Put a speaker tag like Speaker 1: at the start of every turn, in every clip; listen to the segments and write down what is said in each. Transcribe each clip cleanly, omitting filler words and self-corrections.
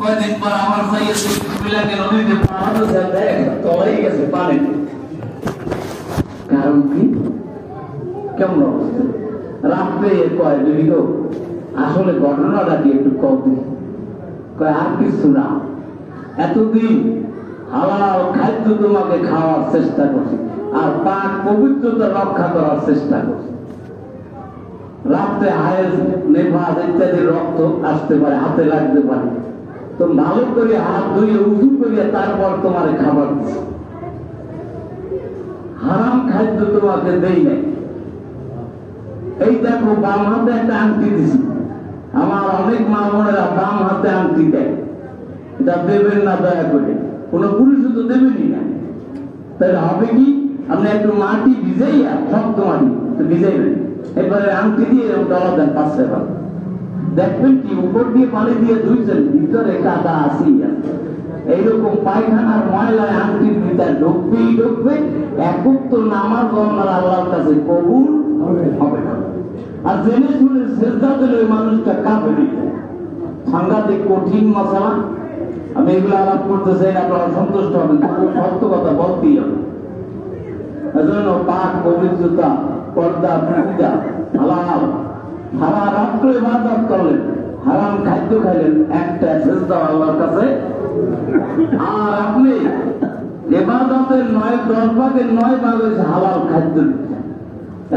Speaker 1: কয়দিন পর আমার ভাই বিলাকে নদীতে পাহাড় দেখ তলাই গেছে পানি। কারণ কি? কেমন অবস্থা? রাত্রে কয় যদি গো আসলে ঘটনাটা কি একটু কম দেখি। কয় আর কিছু না, এতদিন হালাল খাদ্য তোমাকে খাওয়ার চেষ্টা করছি আর পাক পবিত্রতা রক্ষা করার চেষ্টা করছি। রাত্রে হায়েজ নেফাজ ইত্যাদি রক্ত আসতে পারে, হাতে লাগতে পারে, তো ভালো করে হাত ধুয়ে উঁচু করিয়া তারপর তোমার খাবার দিচ্ছে। হারাম খাদ্য তোমাকে দেই নাই। এই দেখো বাম হাতে একটা আংটি দিছি। আমার অনেক মা বোনেরা বাম হাতে আংটি দেয়, এটা দেবেন না দয়া করে, কোন পুরুষও তো দেবেনই না। তাহলে হবে কি, আপনি একটু মাটি ভিজাইয়া, শক্ত মাটি ভিজাইবেন, এবারে আংটি দিয়ে ডলা দেন 5 টাকা। দেখবেন কি উপর দিয়ে পানি দিয়ে ধুইছেন, ভিতরে কাদা আসি আছে। এইরকম পায়খানার ময়লায় আংটির ভিতরে ঢুকবেই ঢুকবে। এখন তো নামাজ আপনার আল্লাহর কাছে কবুল হবে না। আর জেনে শুনে সেজদা দিলে ওই মানুষটা কাফের। সাংঘাতিক কঠিন মশলা। আমি এগুলো আলাপ করতে চাই না, আপনারা সন্তুষ্ট হবেন, সত্য কথা বলতেই হবে। এজন্য পাক পবিত্রতা, পর্দা, পূজা, হালাল, সারা রাত্রে ইবাদত করলেন, হারাম খাদ্য খাইলেন, একটা সেজদা আল্লাহর কাছে। আর আপনি ইবাদতের 9-10 ভাগের 9 ভাগ হয়েছে হালাল খাদ্য।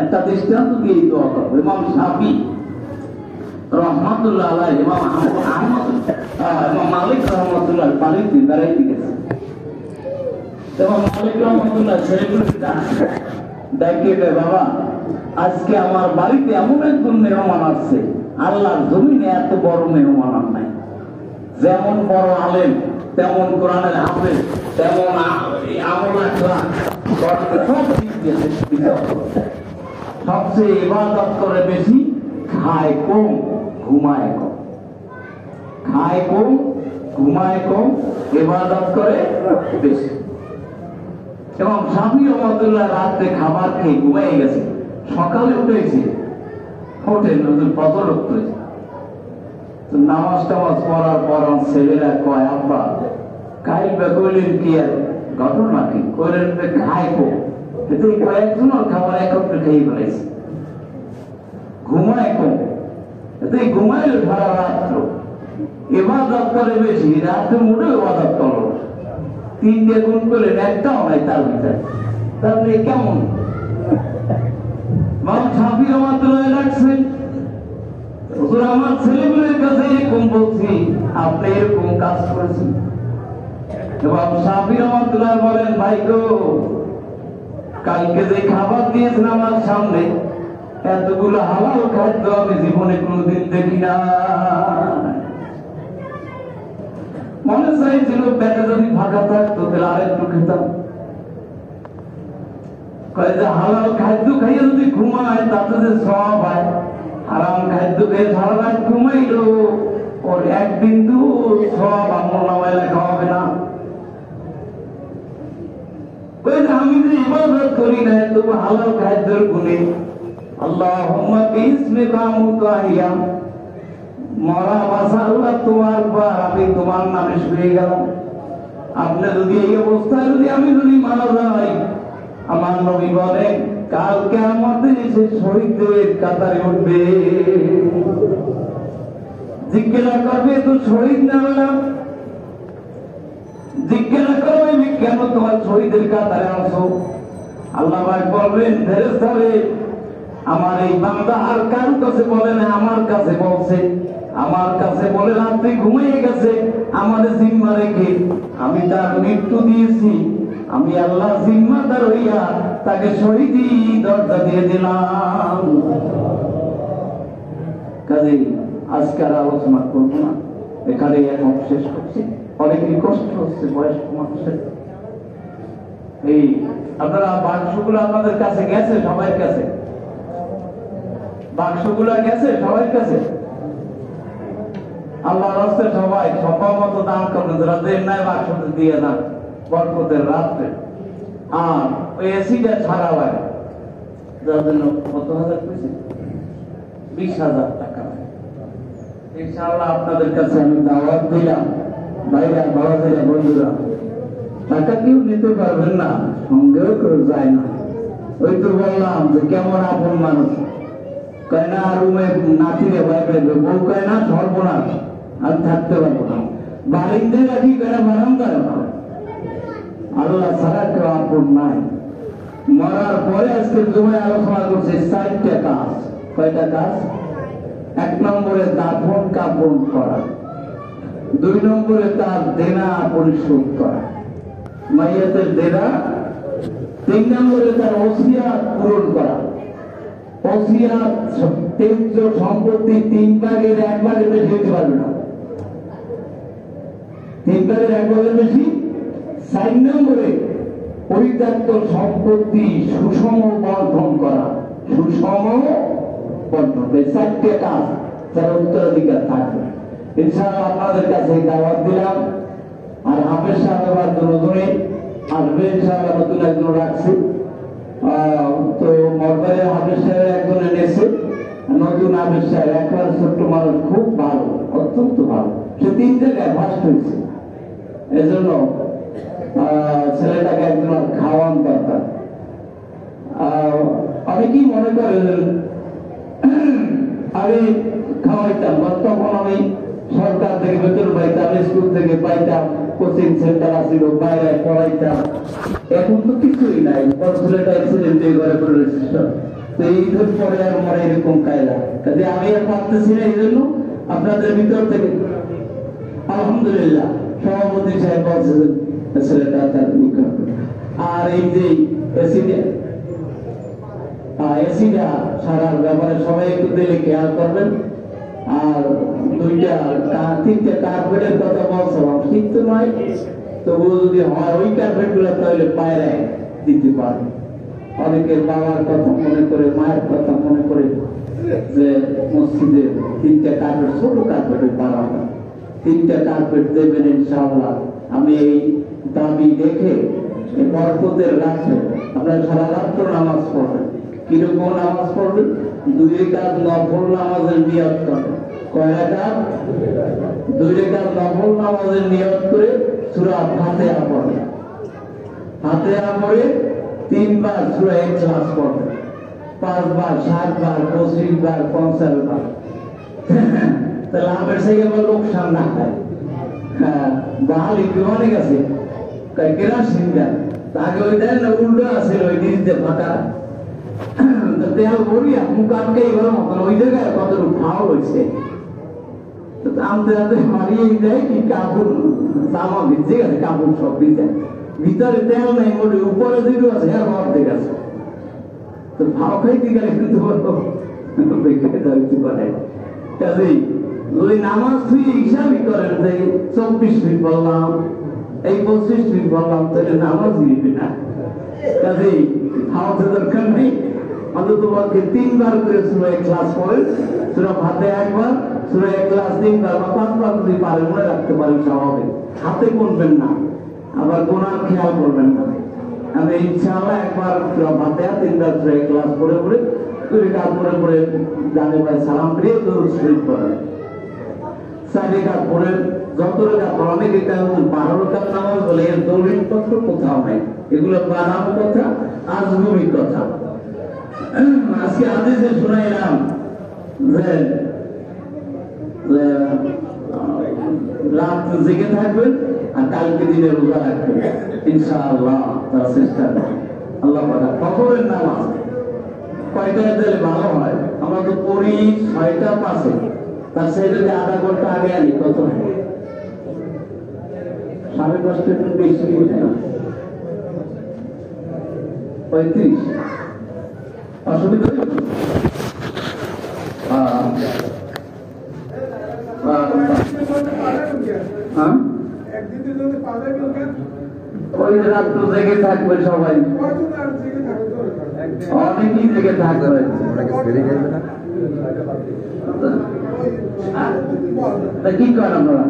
Speaker 1: একটা দৃষ্টান্ত দিয়ে দোয়া করবো। ইমাম শাফি রহমাতুল্লাহ আলাইহি, ইমাম আহমদ, ইমাম মালিক রহমাতুল্লাহ বাড়িতে বেড়াইতে গেছে। ইমাম মালিক রহমাতুল্লাহ শরীফুল ডাকে, বাবা আজকে আমার বাড়িতে এমন একজন মেহমান আসছে, আল্লাহর জমিনে এত বড় মেহমান আর নাই। যেমন বড় আলেম, তেমন কোরআনের হাফেজ, তেমন আমল আখলাক, সব দিক দিয়ে সবচেয়ে ইবাদত করে বেশি, খায় কম, ঘুমায় কম। খায় কম, ঘুমায় কম, ইবাদত করে বেশি। এবং শাফি রহমাতুল্লাহ রাত্রে খাবার খেয়ে ঘুমাই গেছে, সকালে উঠেছে, ওঠে নতুন পদরক্ত হয়েছে। নামাজ টামাজ পড়ার পর ছেলেরা কয়, আব্বা কাইল কইলেন কি আর ঘটনা কি? কইলেন খায় কম, এতে কয়েকজন খাবার একত্রে খেয়ে ফেলেছে। ঘুমায় কম, এতে ঘুমাইল সারা রাত্র, ইবাদত করে বেশি, রাত্রে মোটেও ইবাদত করল। 3 দিয়ে গুণ করলেন, একটাও নাই তার ভিতরে। তাহলে কেমন? শাফি রহমাতুল্লাহ রাখছেন, আমার ছেলেগুলোর কাছে এরকম বলছি, আপনি এরকম কাজ করেছেন। এবং শাফি রহমাতুল্লাহ বলেন, ভাই গো কালকে যে খাবার দিয়েছেন আমার সামনে, এতগুলো হালাল খাদ্য আমি জীবনে কোনোদিন দেখি না। মনে চাইছিল পেটে যদি ফাঁকা থাকতো তাহলে আরেকটু খেতাম। কয় যে হালাল খাদ্য খাইয়ে যদি ঘুমায় তাতে যে সওয়াব হয়, হারাম খাদ্য খেয়ে সারা রাত ঘুমাইলো, ওর এক বিন্দু সওয়াব আমল নামায় লেখা হবে না। আমি যে ইবাদত করি না, তবু হালাল খাদ্যের গুণে আল্লাহুম্মা বিসমিকা মুতাহিয়া, মরা বাসা আল্লাহ তোমার পর, আমি তোমার নামে শুয়ে গেলাম। আপনি যদি এই অবস্থায় আমি যদি মারা যাই, আমার নবী বলেন কাল কিয়ামতে এসে শহীদদের কাতারে উঠবে। জিজ্ঞাসা করবে, তো শহীদ না হলাম? জিজ্ঞাসা করবে কেন তোমার শহীদের কাতারে আসো? আল্লাহ ভাই বলবেন, ফেরেশতারে আমার এই বান্দা আর কার কাছে বলে না, আমার কাছে বলছে। আমার কাছে বলে রাত্রে ঘুমিয়ে গেছে, আমার জিম্মা রেখে আমি তার মৃত্যু দিয়েছি। আমি আল্লাহ জিম্মাদার হইয়া তাকে শহীদি দরজা দিয়ে দিলাম। কাজেই আজকের আলোচনা করব না, এখানে এখন শেষ করছি। অনেকই কষ্ট হচ্ছে বয়স্ক মানুষের। এই আপনারা বাক্সগুলো আপনাদের কাছে গেছে, সবার কাছে বাক্সগুলো গেছে, সবার কাছে। আল্লাহ রাস্তে সবাই সম্ভব মতো দান করবেন, যারা দেন নাই বাক্স দিয়ে যান বরকতের রাত্রে। আর ওই এসিটা ছাড়া লাগে, যার জন্য কত হাজার পেয়েছে, 20,000 টাকা। ইনশাআল্লাহ আপনাদের কাছে আমি দাওয়াত দিলাম, ভাইরা বড় ভাইরা বন্ধুরা, টাকা কেউ নিতে পারবেন না, সঙ্গেও কেউ যায় না। ওই তো বললাম যে কেমন আপন মানুষ, কয় না রুমে নাতিরে ভয় পাইবে, বউ কয় না সর্বনাশ আর থাকতে পারবো না, বাড়িতে রাখি কেনা বারাম করে না। আল্লাহ ছাড়া কেউ আপন নাই। মরার পরে আজকে জমায় আলোচনা করছে 4টা কাজ। কয়টা কাজ? 1 নম্বরে দাফন কাফন করা, 2 নম্বরে তার দেনা পরিশোধ করা, মাইয়াতের দেনা, 3 নম্বরে তার ওসিয়াত পূরণ করা। ওসিয়াত তেজ্য সম্পত্তি 3 ভাগের 1 ভাগের বেশি হতে পারবে না, 3 ভাগের 1 ভাগের বেশি। 4 নম্বরে পরিত্যক্ত সম্পত্তি সুষম বন্টন করা, সুষম বন্টন। এই 4টে কাজ যার উত্তরাধিকার থাকবে। ইনশাআল্লাহ আপনাদের কাছে দাওয়াত দিলাম। আর হাফেজ সাহেব এবার নতুন আসবে ইনশাআল্লাহ, নতুন একজন রাখছি। তো মরবারের হাফেজ সাহেব একজন এনেছে, নতুন হাফেজ সাহেব একবার ছোট্ট মানুষ, খুব ভালো, অত্যন্ত ভালো। সে 3 জায়গায় ফার্স্ট হয়েছে, এজন্য ছেলেটাকে একজন খাওয়ান দরকার। অনেকেই মনে করেন আমি খাওয়াইতাম, তখন আমি সরকার থেকে বেতন পাইতাম, স্কুল থেকে পাইতাম, কোচিং সেন্টার আসছিল, বাইরে পড়াইতাম। এখন তো কিছুই নাই, ছেলেটা অ্যাক্সিডেন্ট ঘরে পড়ে রয়েছে। তো এই পরে আর মনে এরকম কায়দা, কাজে আমি আর পারতেছি না। এই জন্য আপনাদের ভিতর থেকে আলহামদুলিল্লাহ সভাপতি সাহেব বলছেন ছেলেটা তার। আর এই যে এসিটা সারার ব্যাপারে সবাই একটু দিলে খেয়াল করবেন। আর 3টা কার্পেটের কথা বলছিলাম, ঠিক তো নয়, তবুও যদি হয় ওই কার্পেট গুলো তাহলে পায়রা দিতে পারে। অনেকের বাবার কথা মনে করে, মায়ের কথা মনে করে যে মসজিদে 3টা কার্পেট, ছোট কার্পেটের বাড়ানো 3টা কার্পেট দেবেন ইনশাআল্লাহ। আমি এই দাবি দেখে বরকতের রাখে আপনার সারা রাত্র নামাজ পড়বেন। কিরকম নামাজ পড়বেন? 2 রাকাত নফল নামাজের নিয়ত করবেন। কয় রাকাত? 2 রাকাত নফল নামাজের নিয়ত করে সূরা ফাতিহা পড়বেন। ফাতিহা পড়ে 3 বার সূরা ইখলাস পড়বেন, 5 বার, 7 বার, 25 বার, 50 বার। তাহলে আমার সেই আমার লোকসান না হয়। হ্যাঁ, বাহাল একটু অনেক আছে, কেনা সিন্ধা তাকে ওই দেন না, উল্টো আছে ওই দিতে ফাঁকা দেয়াল বড়িয়া মুখ আটকে এবার মতন ওই জায়গায় কতটুকু ফাউল হয়েছে। আনতে আনতে মারিয়ে দেয় কি কাপড়, জামা ভিজে গেছে, কাপড় সব ভিজে, ভিতরে তেল নেই, মোটে উপরে যেগুলো আছে আর অর্ধেক আছে। তো ভাও খাইতে গেলে কিন্তু বেঁকে যাইতে পারে। কাজেই ওই নামাজ তুই হিসাবই করেন যে 24 ফিট বললাম, এই 25 ফিট বললাম, তাহলে নামাজ দিবি না। কাজেই খাওয়াতে দরকার নেই, অন্তত পক্ষে 3 বার করে সূরা ইখলাস পড়েন, সূরা ফাতিহা 1 বার, সূরা ইখলাস 3 বার বা 5 বার যদি পারেন মনে রাখতে পারেন স্বাভাবিক। হাতে গুনবেন না, আবার গোনার খেয়াল করবেন না। আমি ইনশাআল্লাহ একবার সূরা ফাতিহা 3 বার সূরা ইখলাস পড়ে 2 রাকাত পড়ে জানে ভাই সালাম দিয়ে দরুদ শরীফ পড়েন। 4 রাকাত পড়ে যত রাকাত পড়েন, এটা 12 রাকাত নামাজ বলে, এর দলিল পত্র কোথাও নাই। এগুলো বানানো কথা, আজগুবি কথা। আজকে হাদিসে শুনাইলাম যে রাত জেগে থাকবেন আর কালকে দিনে রোজা রাখবেন ইনশাআল্লাহ। তার চেষ্টা আল্লাহ পাক ফজরের নামাজ কয়টায় দিলে ভালো হয়? আমরা তো পড়ি 6টা 5-এ, তার সাথে যদি আধা ঘন্টা আগে আনি কত হয়? 5:30 একটু বেশি হয়ে যায়, 35 অসুবিধা নেই। ওই রাত্র জেগে থাকবে সবাই, অনেকেই জেগে থাকবে। কি করেন আপনারা?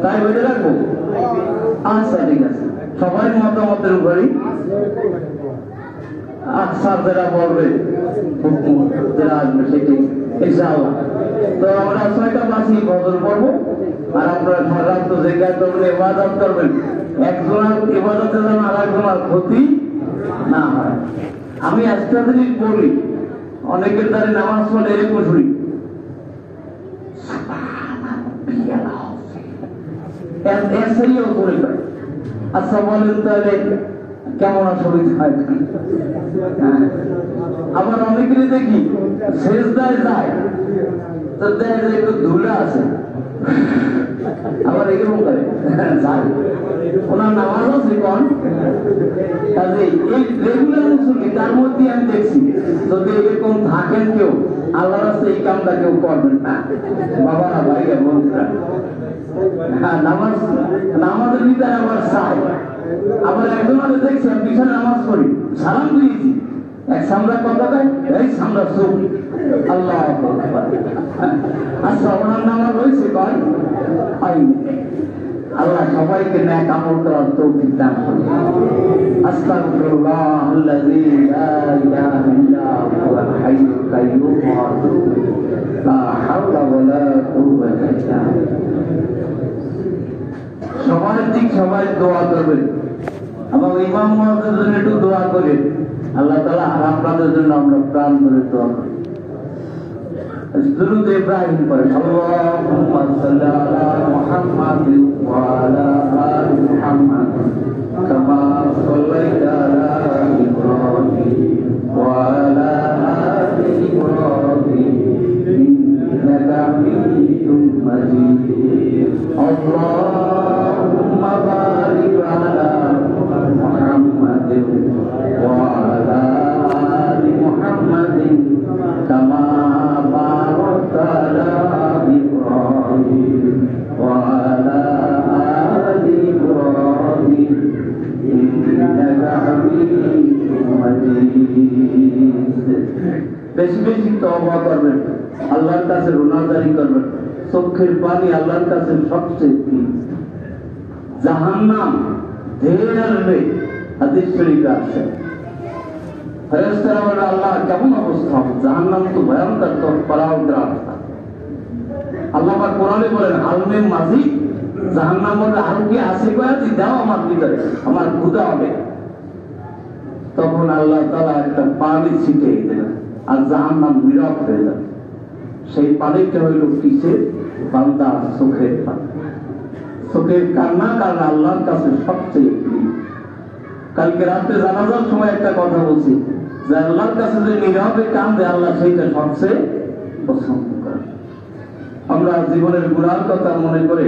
Speaker 1: তাই বলে রাখবো? আচ্ছা ঠিক আছে, সবাই মতামতের উপরেই আচ্ছা যারা বলবে যারা আসবে সেটি ইনশাআল্লাহ। তো আমরা 6টা বাসি ফজর পড়বো, আর আপনারা সারা রাত তো জিকির করবেন, ইবাদত করবেন। একজনের ইবাদতে যেন আরেকজনের ক্ষতি না হয়। আমি একটা জিনিস বলি, অনেকের দ্বারা নামাজ পড়ে এরকম শুনি, আচ্ছা বলেন তাহলে কেমন শরীর হয়? আবার অনেকেরই দেখি সেজদায় যায় তো দেখা যায় একটু ধুলা আছে, আবার এরকম করে যায়, ওনার নামাজ আছে কোন কাজে এই রেগুলার মুসলিম তার মধ্যে আমি দেখছি যদি এরকম থাকেন কেউ আল্লাহ রাস্তায় এই কামটা কেউ করবেন না। বাবারা ভাইয়া বন্ধুরা, হ্যাঁ নামাজের ভিতরে আমার চাই। আবার একজন দেখছি আমি পিছনে নামাজ পড়ি, সালাম দিয়েছি, এক সামরা কথা দেয়, এই সামরা চোখ আল্লাহ। আচ্ছা ওনার নামাজ হয়েছে কয় আল্লাহ সবাইকে ন্যাক আমল করার তৌফিক দান করুন। আস্তাগফিরুল্লাহাল্লাযী লা ইলাহা ইল্লা হুয়াল হাইয়ুল কাইয়্যুম ওয়া আতুবু ইলাইহি লা হাওলা ওয়া লা কুওয়াতা ইল্লা বিল্লাহ। সবার দিক সবাই দোয়া করবেন এবং ইমাম মুয়াজ্জিনের জন্য একটু দোয়া করেন। আল্লাহ তাআলা আর আপনাদের জন্য আমরা প্রাণ ভরে দোয়া করি। দুরূদ ইব্রাহিম পড়ে, আল্লাহুম্মা সাল্লি আলা মুহাম্মাদ ওয়া আলা আলি মুহাম্মাদ কামা সাল্লাইতা আলা ইব্রাহিম ওয়া আলা আলি ইব্রাহিম ইন্নাকা হামিদুম মাজিদ। আল্লাহুম্মা বারিক আলা মুহাম্মাদ ওয়া আলা আলি মুহাম্মাদ কামা বেশি বেশি তওবা করবেন, আল্লাহর কাছে রোনাজারি করবেন। চোখের পানি আল্লাহর কাছে সবচেয়ে প্রিয়। জাহান্নাম ঢের আসবে, হাদিস শরীফে আছে। ফেরেশতারা বলে আল্লাহ কেমন অবস্থা হবে, জাহান্নাম তো ভয়ঙ্কর, তো পরাউদ্র অবস্থা। আল্লাহ পাক কোরআনে বলেন আলমে মাঝি, জাহান্নাম বলে আর কি আছে কয়া দাও আমার ভিতরে, আমার ক্ষুধা হবে। তখন আল্লাহ তাআলা একটা পানি ছিটিয়ে দিলেন আর জাহান্নাম নীরব হয়ে যাবে। সেই পানিটা হইল কিসের? বান্দার চোখের পানি। চোখের কান্না কারণ আল্লাহর কাছে সবচেয়ে প্রিয়। কালকে রাতে জানাজার সময় একটা কথা বলছি যে আল্লাহর কাছে যে নীরবে কান্দে আল্লাহ সেইটা সবচেয়ে পছন্দ করে। আমরা জীবনের গুনার কথা মনে করে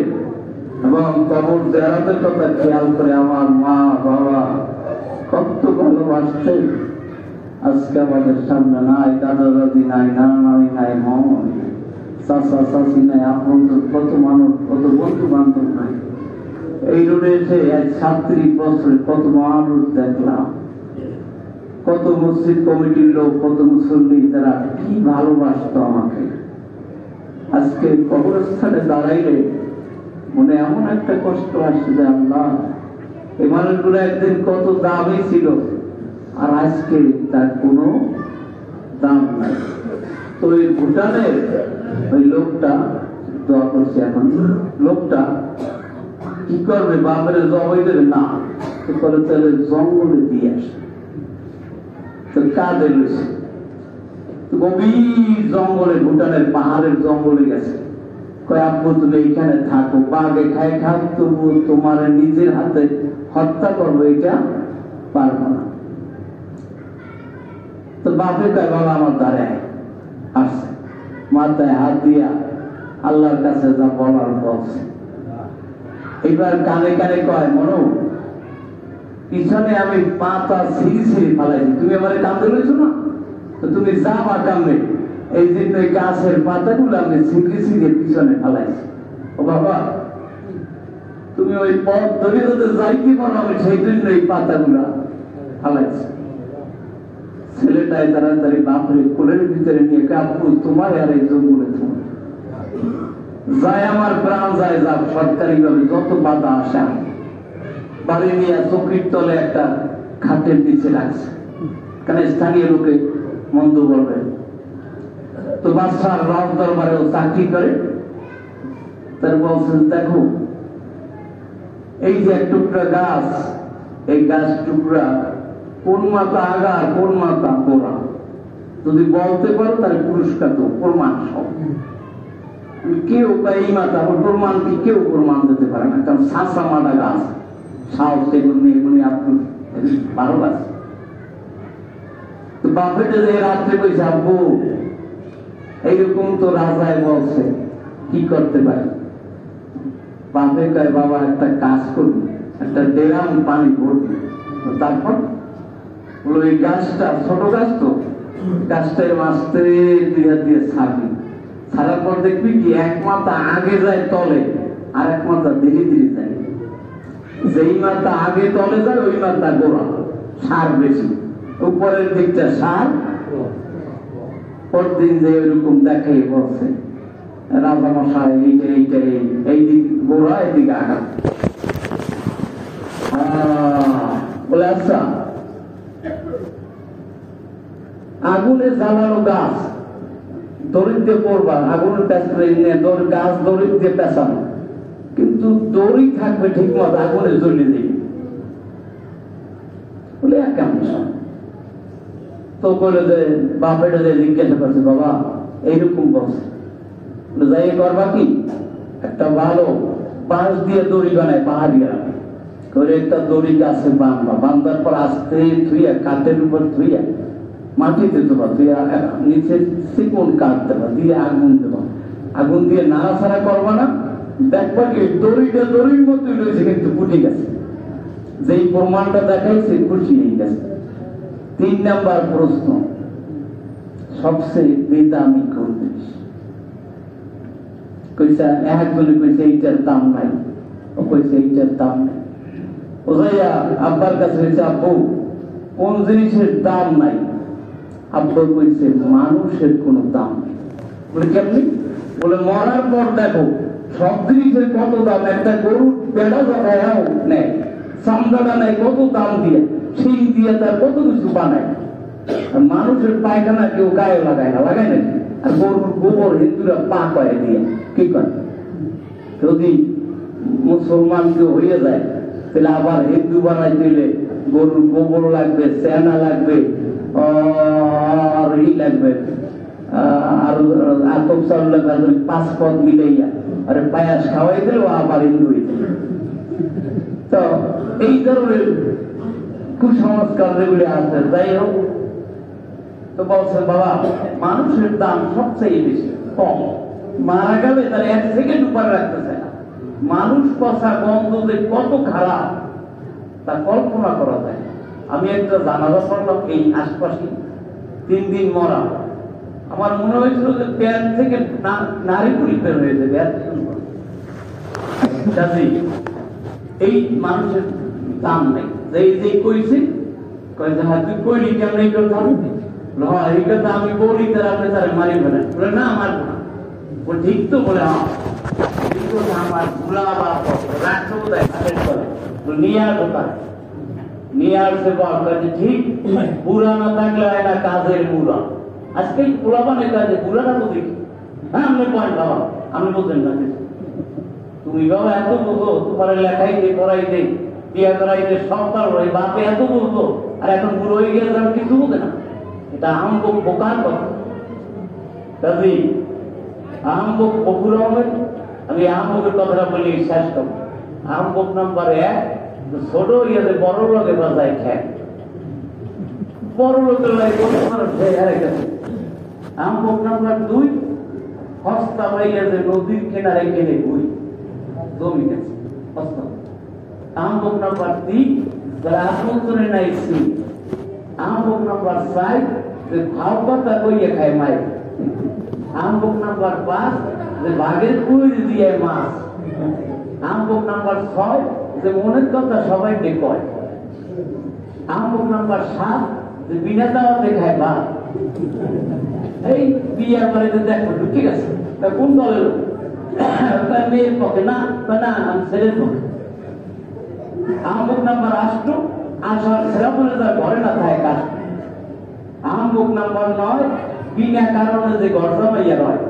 Speaker 1: এবং কবর জিয়ারতের কথা খেয়াল করে আমার মা বাবা কত ভালোবাসতেন, আজকে আমাদের সামনে নাই, দাদা দাদি নাই, নানা নানি নাই, মামা নাই, চাচা চাচি নাই, আপন কত মানুষ, কত বন্ধু বান্ধব নাই। এই রোডে এসে 37 বছরে কত মানুষ দেখলাম, কত মসজিদ কমিটির লোক, কত মুসল্লি, তারা কি ভালোবাসতো আমাকে। আজকে কবরস্থানে দাঁড়াইলে মনে এমন একটা কষ্ট আসছে যে আল্লাহ এই মানুষগুলো একদিন কত দামই ছিল আর আজকে তার কোনো দাম নাই। তো এই ভুটানের ওই লোকটা দোয়া করছে, এখন লোকটা কি করবে, বাপের জবাই দেবে না, তো করে তাহলে জঙ্গলে দিয়ে আসে। তো কাঁদে লইছে, গভীর জঙ্গলে, ভুটানের পাহাড়ের জঙ্গলে গেছে। কয় আব্বু তুমি এইখানে থাকো, বাঘে খাই খাও, তবু তোমার নিজের হাতে হত্যা করবো এটা পারবো না। তো বাপে কয় বাবা আমার দ্বারে আসছে, মাথায় হাত দিয়া আল্লাহর কাছে যা বলার বলছে। এবার কানে কানে কয় মনো, পিছনে আমি পাতা ছিঁড়ি ছিঁড়ি ফালাইছি, তুমি আমার কান্দে রয়েছো না, তো তুমি যা বা কামড়ে এই যে গাছের পাতাগুলো আমি ছিঁড়ে ছিঁড়ে পিছনে ফালাইছি। ও বাবা তুমি ওই পথ ধরে ধরে যাইতে পারো, আমি সেই জন্য এই পাতাগুলা ফালাইছি। ছেলেটাই তাড়াতাড়ি বাপরে কোলের ভিতরে নিয়ে কাপড় তোমার আর এই জঙ্গলে তোমার যায়, আমার প্রাণ যায়, যা সরকারি ভাবে যত বাধা আসা বাড়ি নিয়ে চোখের তলে একটা খাটের নিচে রাখছে, কারণ স্থানীয় লোকে মন্দ বলবে। তো বাদশার রাজ দরবারে চাকরি করে। তার বলছেন, দেখো এই যে এক টুকরা গাছ, এই গাছ টুকরা কোন মাথা আগা আর কোন মাথা গোড়া, যদি বলতে পারো তাহলে পুরস্কার তো প্রমাণ সব। কেউ বা এই মাথা প্রমাণ কি কেউ প্রমাণ দিতে পারে না, কারণ সাঁচা মাথা গাছ সাহস এগুলি এগুলি আপনার ভালো আছে। বাপেটা যে রাত্রে কইছে, আব্বু এইরকম তো রাজায় বলছে, কি করতে পারে? বাপে কয়, বাবা একটা কাজ করবি, একটা ডেরাম পানি ভরবি, তারপর বলো এই গাছটা ছোট গাছ তো, গাছটার মাছতে দিয়ে ছাড়বি, ছাড়ার পর দেখবি কি এক মাথা আগে যায় তলে আর এক মাথা ধীরে ধীরে যায়। যেই মাথা আগে তলে যায় ওই মাথা গোড়া, সার বেশি, উপরের দিকটা সার। পরদিন যে ওইরকম দেখাই বলছে, রাজা মশাই এইটা এই দিক গোড়া, এইদিকে আগা। বলে আচ্ছা, আগুনে জ্বালানো গাছ দড়িতে পড়বা, আগুনের পেছনে গাছ দড়িতে পেছানো, কিন্তু দড়ি থাকবে ঠিক মতো, আগুনে জ্বলে দেবে। বলে কেমন তো বলে যে বাপেটা যে জিজ্ঞাসা করছে, বাবা এইরকম বলছে, যাই করবা কি, একটা ভালো বাঁশ দিয়ে দড়ি বানায় পাহাড়িয়া করে, একটা দড়ি গাছে বাঁধবা, বাঁধার পর আস্তে ধুইয়া কাঠের উপর ধুইয়া মাটিতে দেবা, ধুইয়া নিচে চিকন কাঠ দেবা, দিয়ে আগুন দেবা, আগুন দিয়ে নাড়াছাড়া করবা না, দেখবা কি দড়িটা দড়ির মতোই রয়েছে কিন্তু ফুটে গেছে। যেই প্রমাণটা দেখাইছে খুশি হয়ে গেছে। 3 নাম্বার প্রশ্ন, সবচেয়ে বেদামি কোন জিনিস? কইছে একজনে কইছে এইটার দাম নাই, ও কইছে এইটার দাম নাই। ও যাইয়া আব্বার কাছে কইছে, আব্বু কোন জিনিসের দাম নাই? আব্বু কইছে মানুষের কোনো দাম নেই। বলে কেমনি? বলে মরার পর দেখো সব জিনিসের কত দাম, একটা গরুর পেড়া জগাও নেয়, চামড়াটা নেয় কত দাম দিয়ে, শিং দিয়ে তার কত কিছু বানায়। মানুষের পায়খানা কেউ গায়ে লাগায় না, লাগায় নাকি? আর গরুর গোবর হিন্দুরা পা করে দিয়ে কি করে? যদি মুসলমান কেউ হয়ে যায় তাহলে আবার হিন্দু বানাই দিলে গরুর গোবর লাগবে, সেনা লাগবে, আর ই লাগবে, আর আতপ চাল লাগবে, 5 পদ মিলাইয়া আরে পায়াস খাওয়াই দিল আবার হিন্দু হইতে। তো এই ধরনের কুসংস্কার যেগুলি আছে, যাই হোক, তো বলছে বাবা মানুষের দাম সবচেয়ে বেশি, কম। মারা গেলে তারা 1 সেকেন্ড উপরে রাখতেছে না। মানুষ পচা গন্ধ যে কত খারাপ তা কল্পনা করা যায়। আমি একটা জানাজা পড়লাম এই আশপাশে, 3 দিন মরা, আমার মনে হয়েছিল যে প্যান থেকে নারী পুরি বের হয়ে যাবে। এই মানুষের দাম নেই। যে কইছে তুই কইলি কেমন এই কথা? হ্যাঁ এই কথা আমি বলি, তার আপনি তারা মারি ফেলেন। বলে না মারব না। বলে ঠিক তো? বলে হ্যাঁ আমার ভুলা বা রাখতে বোধহয় নিয়ে আসো, তার নিয়ে আসছে বলছে ঠিক, বুড়া না থাকলে হয় না কাজের বুড়া। আজকে পোলাবানের কাজে বুড়াটা তো দেখি। হ্যাঁ আপনি পয়েন্ট বাবা, আমি বলছেন না তুমি বাবা এত বুঝো, তোমার লেখাইতে পড়াইতে বিয়ে করাইতে সব পারো, এই বাপে এত বুঝতো আর এখন বুড়ো হয়ে গেছে আমি কিছু বুঝে না। এটা আমগো বোকার কথা। কাজী আহমবক বকুর আহমেদ, আমি আহমবের কথাটা বলি শেষ করবো। আহমবক নাম্বার 1, ছোট ইয়াতে বড় লোকে বাজায় খেয়ে, বড় লোকের লাগে হারে গেছে। আহমবক নাম্বার 2, হস্তা বাইয়াতে নদীর কিনারে গেলে বই জমি গেছে হস্তা। আহমবক নাম্বার 3, যারা আপনজনে নাইছি। আহমবক নাম্বার 4, যে ভাব পাতা কইয়ে খায় মাই। আহমবক নাম্বার 5, যে বাঘের কুইর দিয়ে মাছ। আহমবক নাম্বার 6, যে মনের কথা সবাইকে কয়। আহমবক নাম্বার 7, যে বিনা দাওয়াতে খায় ভাত। এই বিয়ার বাড়িতে দেখো ঠিক আছে, তা কোন দলের? মেয়ের পক্ষে না, না আমি ছেলের পক্ষে। আহমবক নাম্বার 8, আসার ছেলে বলে তার ঘরে না থাকে কাজ। আহমবক নাম্বার 9, বিনা কারণে যে ঘর জমাইয়া রয়।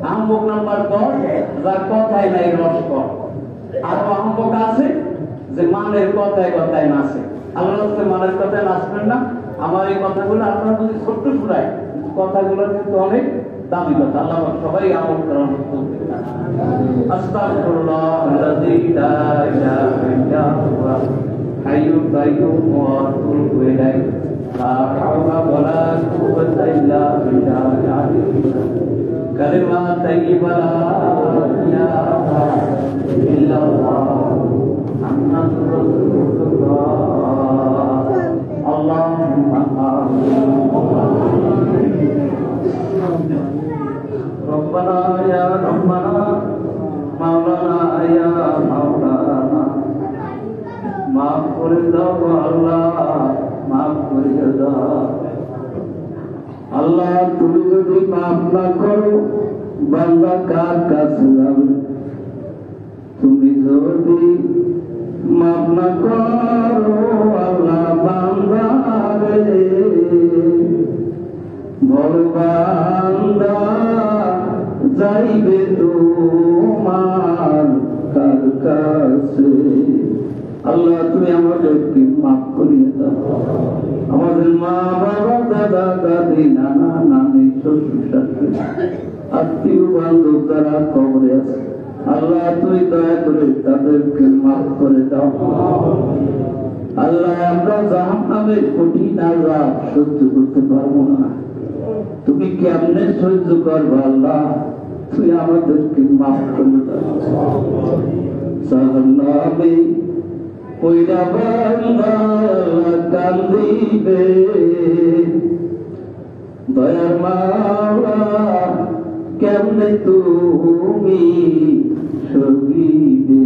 Speaker 1: আহম্বক নাম্বার 10, যার কথাই নাই রস কর। আরো আহম্বক আছে যে মানের কথায় কথায় নাচে। আল্লাহ মানের কথায় নাচবেন না। আমার এই কথাগুলো আপনারা যদি ছোট্ট শোনায়, কথাগুলো কিন্তু অনেক দামি কথা। আল্লাহ সবাই আমল করার আস্তাগফিরুল্লাহাল্লাযী লা ইলাহা ইল্লা হুয়া হাইয়ুল কাইয়্যুম ওয়া আতুবু ইলাইহি লা হাওলা ওয়া লা কুওয়াতা ইল্লা বিল্লাহিল আলিয়্যিল আযীম। কালিমা তাইয়্যিবা লা ইলাহা ইল্লাল্লাহ মুহাম্মাদুর রাসূলুল্লাহ। আল্লাহুম্মা আমিন। রব্বানা ইয়া রব্বানা মাওলানা ইয়া মাওলানা মাফ করে দাও আল্লাহ, মাফ করে দাও আল্লাহ। তুমি যদি মাফ না করো বান্দা কার কাছে যাবে? তুমি যদি মাফ না করো আল্লাহ বান্দা রে, বড় বান্দা যাইবে তোমার কার কাছে? আল্লাহ তুমি আমাদেরকে মাফ করিয়ে দাও। আমাদের মা বাবা দাদা দাদি নানা নানি শ্বশুর শাশুড়ি আত্মীয় বান্ধব যারা কবরে আছে, আল্লাহ তুই দয়া করে তাদেরকে মাফ করে দাও। আল্লাহ আমরা জাহান্নামের কঠিন আযাব সহ্য করতে পারবো না, তুমি কেমনে সহ্য করবে আল্লাহ? তুই আমাদেরকে মাফ করে দাও। জাহান্নামে পয়রা বান্দা কান্দিবে, দয়ার মাওলা কেমনে তুমি সহিবে?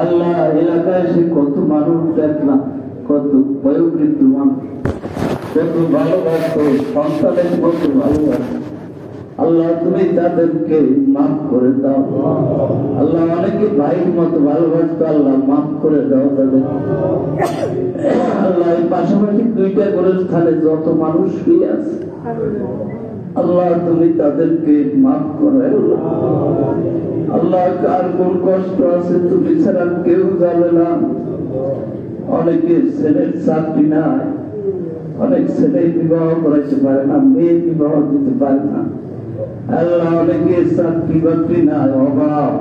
Speaker 1: আল্লাহ এলাকায় সে কত মানুষ দেখলাম, কত বয়োবৃদ্ধ মানুষ, কত ভালোবাসত সন্তানের কত ভালোবাসত। আল্লাহ তুমি তাদেরকে মাফ করে দাও। আল্লাহ অনেকে ভাইয়ের মতো ভালোবাসত, আল্লাহ মাফ করে দাও তাদের। আল্লাহ পাশাপাশি দুইটা করে স্থানে যত মানুষ শুয়ে আছে, আল্লাহ তুমি তাদেরকে মাফ করো। আল্লাহ কার কোন কষ্ট আছে তুমি ছাড়া কেউ জানে না। অনেকে ছেলের চাকরি নাই, অনেক ছেলে বিবাহ করাইতে পারে না, মেয়ে বিবাহ দিতে পারে না। আল্লাহ অনেকে চাকরি বাকরি নাই, অভাব।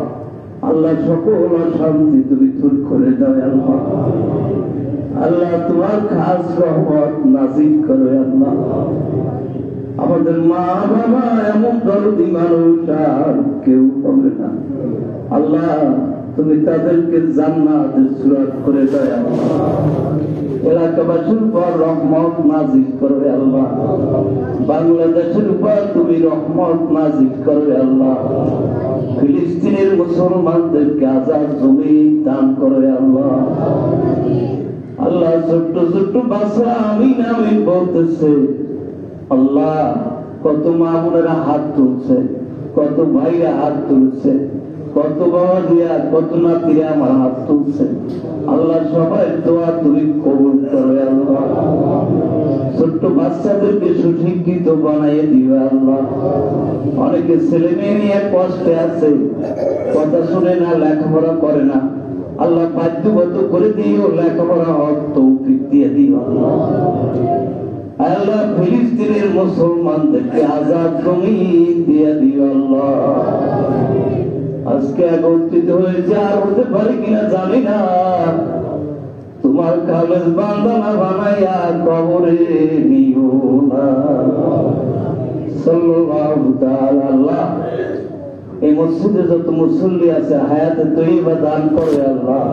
Speaker 1: আল্লাহ সকল অশান্তি তুমি দূর করে দাও আল্লাহ। আল্লাহ তোমার খাস রহমত নাযিল করো আল্লাহ। আমাদের মা বাবা এমন দরদি মানুষ আর কেউ হবে না। আল্লাহ তুমি তাদেরকে জান্নাতের সুরাত করে দাও আল্লাহ। এলাকাবাসীর উপর রহমত নাযিল করো আল্লাহ। বাংলাদেশের উপর তুমি রহমত নাযিল করো আল্লাহ। ফিলিস্তিনের মুসলমানদেরকে আজাদ জমি দান করো আল্লাহ। আল্লাহ ছোট্ট ছোট্ট বাচ্চা আমিন আমিন বলতেছে, আল্লাহ কত মা বোনেরা হাত তুলছে, কত ভাইরা হাত তুলছে, কত বাবা দিয়া কত নাতিরা আমার হাত তুলছে। আল্লাহ সবাই দোয়া তুমি কবুল করো আল্লাহ। ছোট্ট বাচ্চাদেরকে সুশিক্ষিত বানাইয়ে দিও আল্লাহ। অনেকে ছেলে মেয়ে নিয়ে কষ্টে আছে, কথা শুনে না, লেখাপড়া করে না। আল্লাহ বাধ্যগত করে দিও, লেখাপড়া হক তৌফিক দিয়ে দিও আল্লাহ। আল্লাহ ফিলিস্তিনের মুসলমানদেরকে আজাদ জমিন দিয়ে দিও আল্লাহ। আজকে একত্রিত হয়েছে, আর হতে পারে কিনা জানি না। তোমার কালেজ বান্দানা বানাইয়া কবরে নিও না। সাল্লাল্লাহু তাআলা আল্লাহ এই মসজিদে যত মুসল্লি আছে হায়াতে তৈয়বা দান করে আল্লাহ।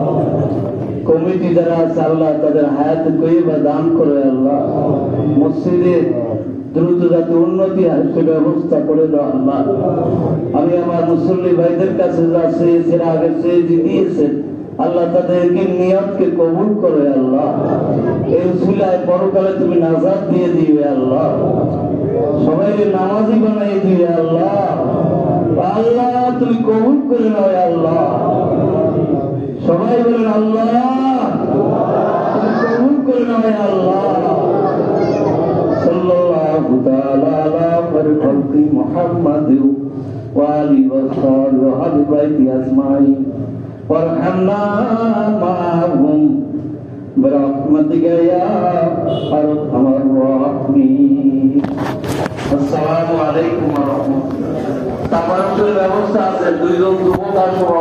Speaker 1: কমিটি যারা আছে আল্লাহ তাদের হায়াতে তৈয়বা দান করে আল্লাহ। মসজিদে দ্রুত যাতে উন্নতি হয় সে ব্যবস্থা করে দাও আল্লাহ। আমি আমার মুসল্লি ভাইদের কাছে যা চেয়েছি, আগে চেয়ে দিয়েছেন আল্লাহ, তাদেরকে নিয়তকে কবুল করে আল্লাহ। এই উসিলায় পরকালে তুমি নাজাত দিয়ে দিবে আল্লাহ। সবাইকে নামাজি বানাই দিবে আল্লাহ। আল্লাহ তুমি কবুল করে নাও আল্লাহ। সবাই বলেন আল্লাহ তুমি কবুল করে নাও আল্লাহ। সাল্লাল্লাহু الله تعالى على خلق محمد وآله وصحبه وأهل بيته أجمعين وارحمنا معهم برحمتك يا أرحم الراحمين السلام عليكم ورحمة الله তারপর ব্যবস্থা আছে দুইজন যুবক আসবো